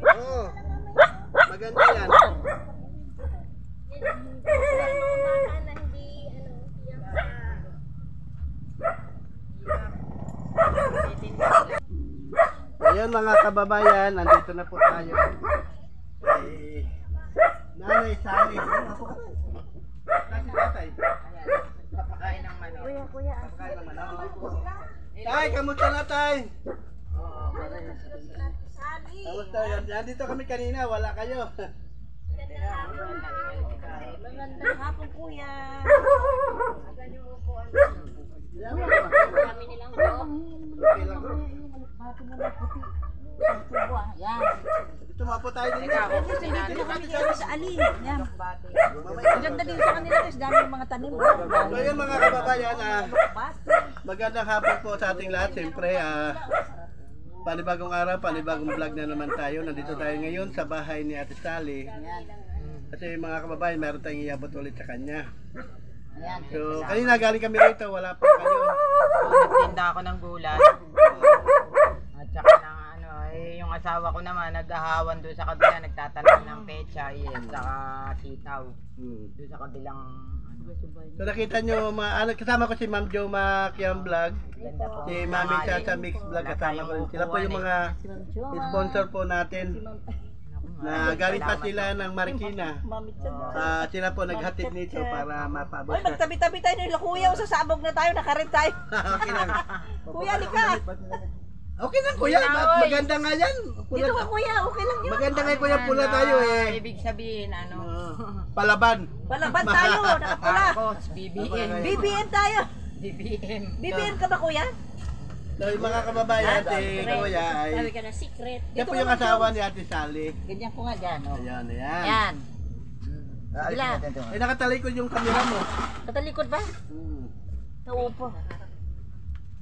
Oo. Maganda yan. Ayan mga kababayan, nandito na po tayo. Nanay Sally. Papakain ng manok. Kuya. Papakain ng manok. Tay, kamusta na tay? Kamusta? Nandito kami kanina, wala kayo. Magandang hapon, kuya. Kami nilang Okay lang bro. Bato mo na puti. Yan. Dito mapo tayo din. Dito kami sa alin. Yan. Maganda din sa kanila kasi dami yung mga tanim. So yun mga kababayan, magandang hapon po sa ating lahat. Siyempre, panibagong araw, panibagong vlog na naman tayo. Nandito tayo ngayon sa bahay ni Ate Sally. Kasi mga kababayan, meron tayong iabot ulit sa kanya. So, kanina galing kami rito, wala pa kayo. Nagtinda ako ng gulay. At saka ng yung asawa ko naman naghahawan doon sa kabila, nagtatanim ng pecha, saka sitaw. Doon sa kabilang So nakita nyo, kasama ko si Ma'am Jo Makiam Vlog, si Mami Chacha Mix Vlog, kasama ko rin. Sila po yung mga sponsor po natin. Na galing pa sila ng Marikina. Sila po naghatid nito para mapabot. Oy, magtabi-tabi tayo nila kuya, sasabog na tayo, nakarin tayo. Okay lang. Kuya, lika. Okay lang kuya, maganda nga yan. Dito ka kuya, okay lang yun. Maganda nga kuya, pula tayo eh. Ibig sabihin, Palaban. Palaban tayo, nakapula. Arcos, BBM. BBM tayo. BBM. BBM ka ba kuya? So yung mga kababayan, kuya ay... Sabi ka na secret. Yan po yung asawa ni Ate Sally. Ganyan ko nga dyan, oh. Ayan, ayan. Yan. Bila. Eh nakatalikod yung camera mo. Katalikod ba? Naupo.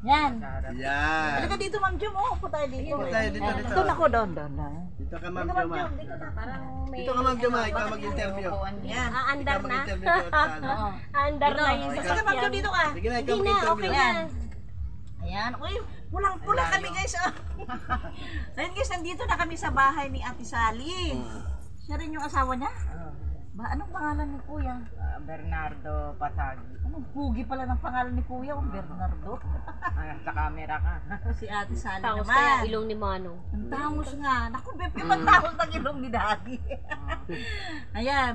Yan. Yan. Halika dito, Ma'am Jom. Oh, upo tayo dito. Upo tayo dito, dito. Doon ako, doon. Dito ka Ma'am Joma. Dito na, parang may... Dito ka Ma'am Joma, ikaw mag-interview. Yan. Ikaw mag-interview ko at Sally. Aandar na yung Sige, sasakyan. Ma'am Jom, dito ka. Sige na, ikaw mag-interview. Yan. Ayan. Uy, pulang-pula kami guys. Ayun guys, nandito na kami sa bahay ni Ate Sally. Siya rin yung asawa niya? Anong pangalan ni Kuya? Bernardo Pasagi. Anong pugi pala ng pangalan ni Kuya? Bernardo. Sa camera ka. Si Ate Sally Tangos naman. kaya ilong ni Manong. Ang tangos nga. Naku, Bep, yung tangos ng ilong ni Daddy. Ayan.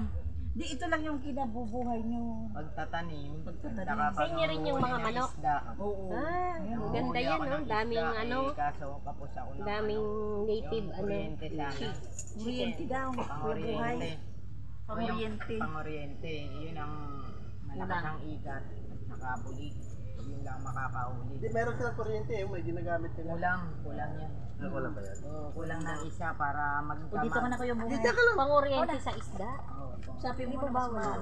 Di, ito lang yung kinabubuhay nyo. Pagtatanim. Sa inyo rin yung mga manok. Oo. Ang ganda yan, no? Daming Kaso kapos ako ng daming native, kuryente sana. Kuryente daw. Buhay. Pang-oriente. Pang-oriente. Yun ang malakas ang ikat at nakabulig. Yun lang makakauli. Di, meron silang kuryente eh, may ginagamit nila. Kulang yan. Kulang ba yan? Kulang na isa para magtama. Dito ka na kuya buhay. Dito ka lang. pang-oriente sa isda. Sabi mo ba bawal?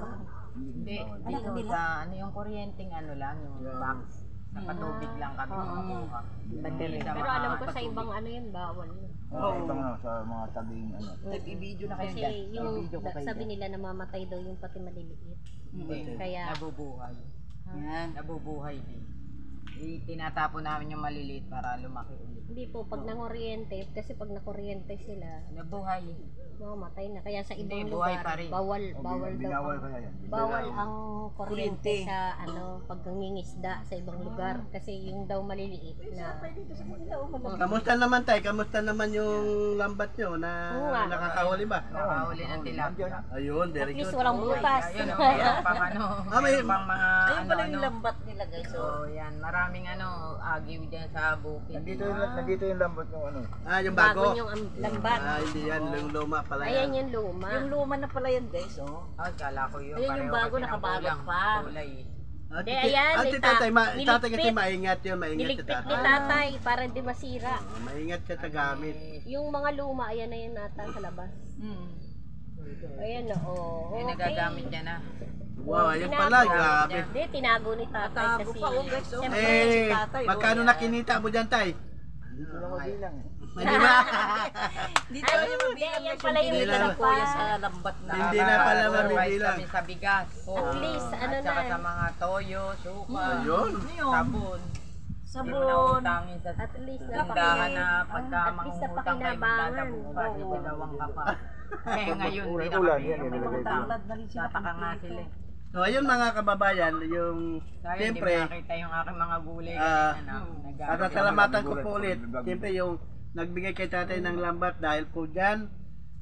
Hindi, dito sa yung kuryenteng lang, yung box. Sa patubig lang kami kumukuha. Pero alam ko sa ibang yun, bawal. Ito nga sa mga tabing I-video na kayo Kasi dyan. yung sabi nila namamatay daw yung pati maliliit. Hindi, Kaya nabubuhay. Yan. Nabubuhay din. Tinatapon namin yung maliliit para lumaki ulit. hindi po pag nangoryente, kasi pag nakuryente sila, Nabuhay. mamamatay na. Kaya sa ibang Hindi, buhay lugar, pa rin. bawal daw. Binawal kaya yan. Bawal ang kuryente Kuryente. sa pag nangingisda sa ibang lugar kasi yung daw maliliit na Kamusta naman tayo? Kamusta naman yung lambat nyo na Oo nga. nakakahuli ba? Nakahuli ng tilapia. Ayun, at very least good. walang butas. Ayun, meron pang may- meron pang mga Ayun pala yung lambat nila guys. So, yan, maraming agiw dyan sa bukid. Nandito yung lambot ng ano. Yung Bago bago. yung lambat. Hindi yan, yung luma pala Ayan yan. yung luma. Yung luma na pala yan guys, oh. Kala ko yun. Ayun yung pareho bago, kasi ng nakabalot kulang, pa. kulay. Di, ayan, Ate ita- tatay, niligpit. tatay kasi maingat yun, maingat si Niligpit ni tatay. tatay para hindi masira. Maingat siya sa gamit. Yung mga luma, ayan na yun nata sa labas. Ayan na, oh. Yung nagagamit niya na. Wow, ayun pala, grabe. Hindi, tinago ni tatay Tago kasi. pa, oh guys, oh. Siyempre, Eh, tatay, oh, magkano yan. nakinita mo dyan, tay? Dito lang mabilang. Hindi ba? Dito Ay, yung mabilang yan guys, pala yung yung bilang bilang pa. kuya sa lambat na. Hindi na pala Supervise mabibilang. kami sa bigas. At least, At saka na. sa mga toyo, suka, Ayun. sabon. Hindi mo na Sabon. utangin sa At least na tindahan na pagka at least na mangungutang kayo pakinabangan. magdadabukan, itigawang ka pa. Kaya ngayon, hindi na Ulan, kami yan, nilagay umutang. Tulad na rin sila. Tataka nga sila eh. So ayun mga kababayan, yung Kaya hindi siyempre, mo nakita yung aking mga gulay Ah, kanina na at salamatan ko po ulit, siyempre yung nagbigay kay tatay ng lambat dahil po dyan,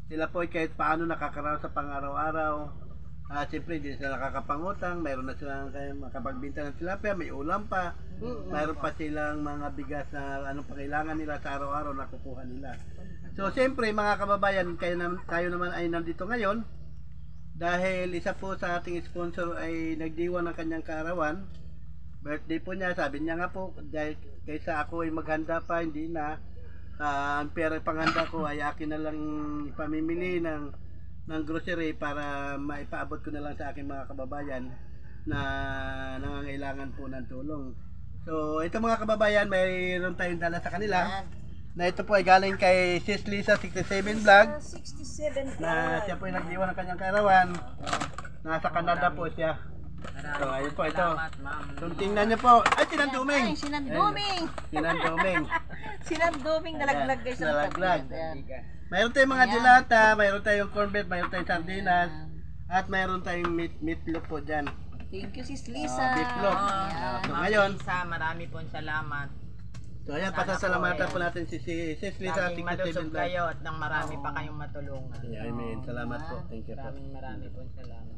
sila po ay kahit paano nakakaraw sa pang-araw-araw. Siyempre hindi sila nakakapangutang, mayroon na silang makapagbinta ng tilapia, may ulam pa, mayroon pa silang mga bigas na anong pangailangan nila sa araw-araw na kukuha nila. So siyempre mga kababayan, tayo naman ay nandito ngayon dahil isa po sa ating sponsor ay nagdiwan ng kanyang kaarawan. Birthday po niya, sabi niya nga po, dahil kaysa ako ay maghanda pa, hindi na, ang pera panghanda ko ay akin na lang ipamimili ng grocery para maipaabot ko na lang sa aking mga kababayan na nangangailangan po ng tulong. So ito mga kababayan, mayroon tayong dala sa kanila na ito po ay galing kay Sis Lisa 67 Vlog 67 na siya po ay nagdiwan ng kanyang kaarawan. Nasa Canada po siya. So ayun po ito. Salamat, ma'am. So tingnan niyo po. Ay, sinanduming! Ay, sinanduming. Sinanduming. Sinanduming nalaglag guys. ang Nalaglag. tablet. Ayan. Mayroon tayong mga dilata, mayroon tayong corned beef, mayroon tayong sardinas, at mayroon tayong meatloaf po dyan. Thank you sis Lisa. Beefloaf. So Ma'am ngayon, Lisa, marami pong salamat. so ayan, pasasalamatan po natin si Sis Lisa Laging 67 malusog Vlog. kayo at nang marami pa kayong matulungan. Amen. Salamat po. Thank you po. Marami pong salamat.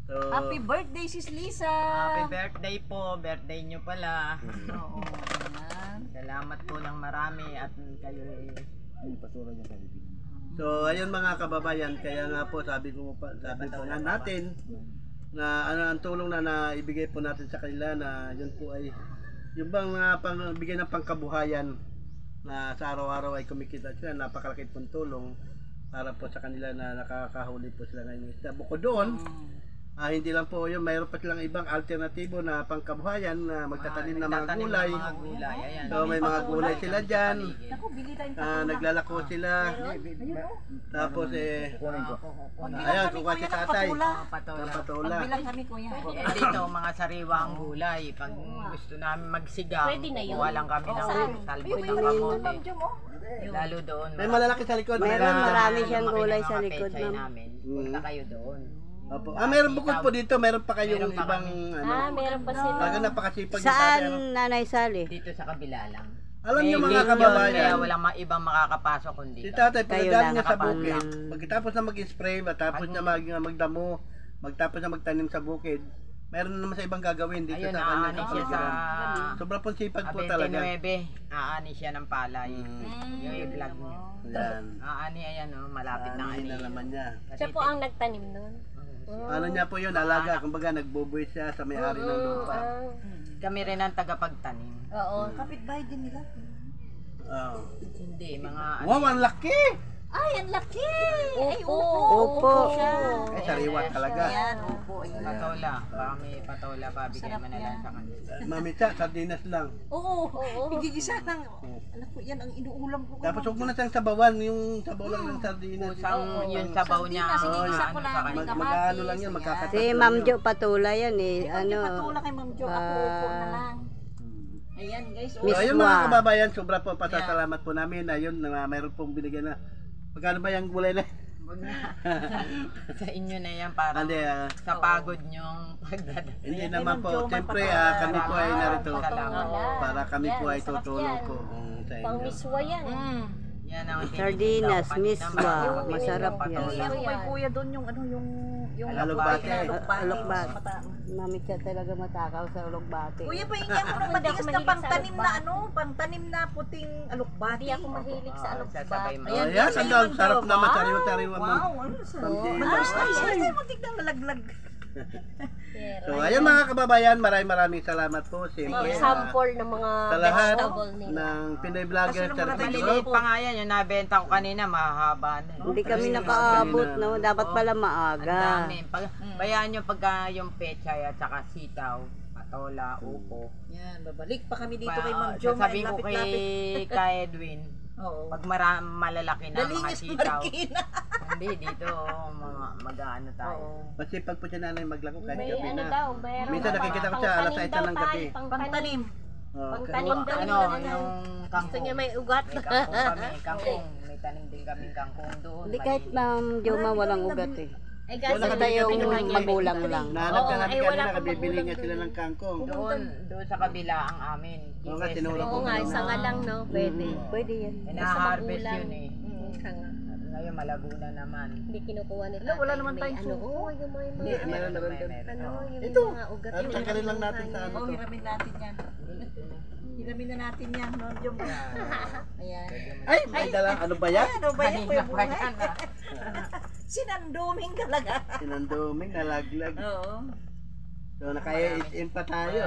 So, Happy birthday sis Lisa. Happy birthday po, birthday nyo pala. Oo. Ayan. Salamat po ng marami at kayo Yung pasura niya sa libing. so ayun mga kababayan, kaya nga po sabi po nga natin na ano ang tulong na naibigay po natin sa kanila na yun po ay yung bang bigay ng pangkabuhayan na sa araw-araw ay kumikita sila, napakalaki pong tulong para po sa kanila na nakakahuli po sila ngayon. Bukod doon, hindi lang po yun, mayroon pa silang ibang alternatibo na pangkabuhayan na magtatanim ng mga gulay. Ayan. So may mga gulay sila dyan, Naku, bili tayong naglalako sila. Tapos Kunin ko. ayan, kukuha si tatay. Patola. Patola. Bilang kami kuya. Eh dito, mga sariwang gulay. Pag gusto namin magsigang, Pwede na yun. kuha lang kami ng talbos ng kamote. Lalo doon. May malalaki sa likod. Meron marami siyang lumaki gulay ng sa mga likod, pechay ma'am. namin. Punta kayo doon. Opo. Meron bukod po dito, meron pa kayong Meron pa ibang Meron pa sila. talaga napakasipag ni tatay. Saan, Ano. Nanay Sally? Dito sa kabila lang. Alam niyo May mga gate yun, kababayan, kaya walang ibang makakapasok kundi si dito. tatay Kayo pagkagaling lang niya sa nakapasok. bukid, pagkatapos na mag-spray, matapos na magdamo, magtapos na magtanim sa bukid, meron naman sa ibang gagawin dito Ayun, sa kanyang aani siya sa kapaligiran. Sobrang pong sipag po talaga. 29, aani siya ng palay. Yung i-vlog niya. Yan. Aani, ayan o, malapit na Ani ani. na naman niya. Siya po ang nagtanim nun. Ano niya po yun, alaga, kumbaga nagbubuhay siya sa may-ari ng lupa. Kami rin ang tagapagtanim. Oo. Kapitbahay din nila. Hindi, mga Wow, ang laki! Ay, ang laki! Ay, Opo. Opo. Ay, sariwa talaga. Ayan, upo. patola. Baka may patola pa, bigay mo na lang sa kanila. Mamita, sardinas lang. Oo, igigisa ng, anak ko, yan ang inuulam ko. Tapos huwag mo na siyang sabawan, yung sabaw lang ng sardinas. Kusang yung sabaw niya. Sardinas, ang igigisa ko ano lang. sa kanila. Mag-ano lang yan, magkakatat Si lang Ma'am yun. Jo Patula yan eh. Ano? Ano, Patula kay Ma'am Jo, ako upo na lang. Ayan guys, So, Miss ayun mga Wa. kababayan, sobra po pasasalamat po namin. Ayun, mayroon pong binigyan na. Magkano ba yung gulay na? Huwag na. Sa inyo na yan para Hindi, sa pagod nyong pagdadala. hindi naman po. Siyempre, kami po ay narito Salamat. para kami po ay Masarap tutulong yan. po sa Pang inyo. miswa yan. Yan ang Sardinas, tinitinda ko miswa. kanina, Masarap patola. yan. Iyan ko kay kuya doon yung ano yung Alugbate. Alokbat. Mami siya talaga matakaw sa Ologbate. Kuya, pahingi ako ng matigas na pangtanim na ano, pangtanim na puting alukbati. Hindi ako mahilig sa Sasabay alokbat. mo. Oh, yan, ang sarap naman, sariwa-sariwa mo. Wow, ano sa? Ay, muntik na nalaglag. So, ayun mga kababayan, maraming salamat po. Siyempre, Sample ng mga sa lahat vegetable nila. ng Pinoy Vlogger Charity Maliliit Group. pa nga yan, yung nabenta ko kanina, mahaba na. Hindi kami nakaabot, no? Dapat pala Ang maaga. dami. Bayaan nyo pagka yung pechay at saka sitaw, patola, upo. Yan, babalik pa kami dito kay Ma'am Jo. Sasabihin ko kay Edwin, Oo. pag malalaki na mga Dalinis sitaw. Marikina. Hindi, dito mag-ano tayo. Masipag po siya nanay maglako kahit May gabi ano na. daw, mayroon Minsan daw, nakikita ko siya, pangtanim alas 7 daw ng gabi. tayo, Pangtanim. Pangtanim daw Ano, yun. yung Gusto kangkong. niya may ugat. May kangkong kami, kangkong. May tanim din kaming kangkong doon. Hindi kahit Ma'am Joma walang ugat eh. Ay, Wala kasi Basta yung magulang lang. Nahanap ka Oo, namin ay, wala kanina, pang kabibili nga magulang sila dun. ng kangkong. Doon sa kabila ang amin. Oo nga, Yes, tinuro Oo nga, isa nga lang, no? Pwede. Pwede yan. Ina-harvest magulang. yun eh. Isa nga. At ngayon malago na naman. Hindi kinukuha ni Wala, wala tatay. naman May tayong ano, suko. oh, yung mga, Meron. ano, yung Ito. mga ugat. At tanggalin lang natin sa ano Oh, to. hiramin natin yan. Hiramin na natin yan, no? Yung... Ayan. Ay, may dala. Ano ba yan? Ano ba yan? Kanina pa yan ah. Sinanduming talaga. Sinanduming, nalaglag. Oo. So, nakaya-SM pa tayo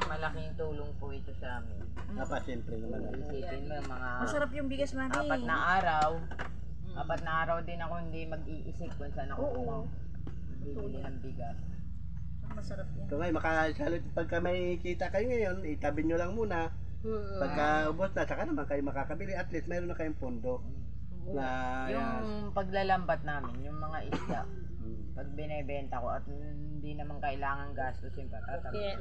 Malaking tulong po ito sa amin. Siyempre naman. Isipin mo yung mga Masarap yung bigas, mami. 4 na araw. 4 na araw din ako hindi mag-iisip kung saan ako bibili ng bigas. Masarap yan. So ngayon, makasalit pagka may kita kayo ngayon, itabi nyo lang muna. Pagka ubos na, saka naman kayo makakabili. At least mayroon na kayong pondo. Na, Yung paglalambat namin, yung mga isda, pag binebenta ko at hindi naman kailangan gastusin pa, tatabi.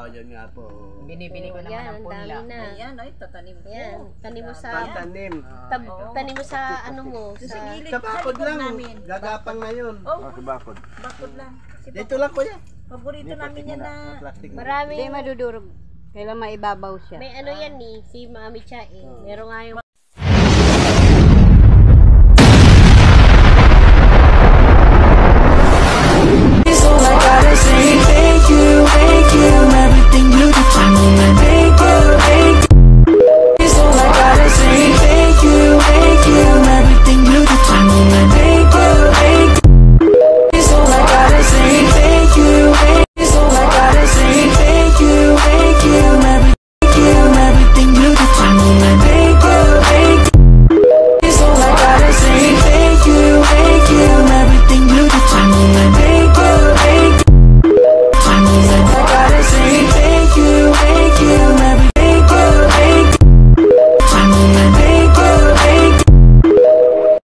yun nga po. Binibili ko naman Yan, ng ang punla. dami na. Ayan, ay, tatanim ko. Yan, tanim mo sa, Pagtanim. tanim mo sa, ano mo, Sa sa, gilid, Sa bakod likod lang. namin. Gagapang na yun. Oh, Sa bakod. bakod lang. Si Dito lang kuya. paborito namin yan na... Plastic na. marami, Hindi madudurog. Kailan maibabaw siya. may ano yan eh, si Mami Cha eh. Meron nga yung